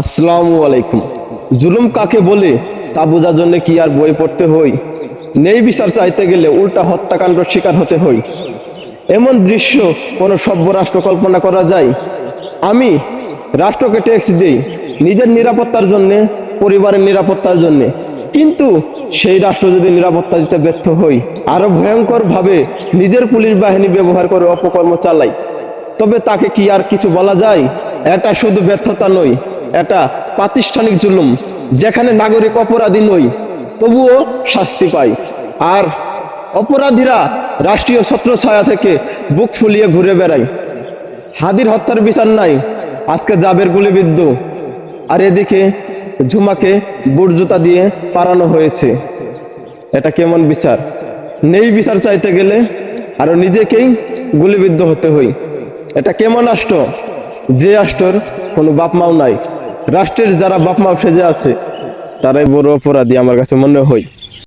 আসসালামু আলাইকুম। জুলুম কাকে বলে তা বোঝার জন্য কি আর বই পড়তে হই? নেই বিচার চাইতে গেলে উল্টা হত্যাকাণ্ডের শিকার হতে হই। এমন দৃশ্য কোনো সভ্য রাষ্ট্র কল্পনা করা যায়? আমি রাষ্ট্রকে ট্যাক্স দেই নিজের নিরাপত্তার জন্য, পরিবারের নিরাপত্তার জন্য, কিন্তু সেই রাষ্ট্র যদি নিরাপত্তা দিতে ব্যর্থ হই, আরো ভয়ঙ্কর ভাবে নিজের পুলিশ বাহিনী ব্যবহার করে অপকর্ম চালাই, তবে তাকে কি আর কিছু বলা যায়? এটা শুধু ব্যর্থতা নয়, এটা প্রাতিষ্ঠানিক জুলুম, যেখানে নাগরিক অপরাধী নয় তবুও শাস্তি পায়, আর অপরাধীরা রাষ্ট্রীয় ছত্রছায়া থেকে বুক ফুলিয়ে ঘুরে বেড়ায়। হাদির হত্যার বিচার নাই, আজকে জাবের গুলিবিদ্ধ, আর এদিকে ঝুমাকে বুট জুতা দিয়ে পারানো হয়েছে। এটা কেমন বিচার? নেই বিচার চাইতে গেলে আরো নিজেকেই গুলিবিদ্ধ হতে হই। এটা কেমন রাষ্ট্র, যে রাষ্ট্রের কোনো বাপ মাও নাই? রাষ্ট্রের যারা বাপ মাও সেজে আছে তারাই বড় অপরাধী আমার কাছে মনে হয়।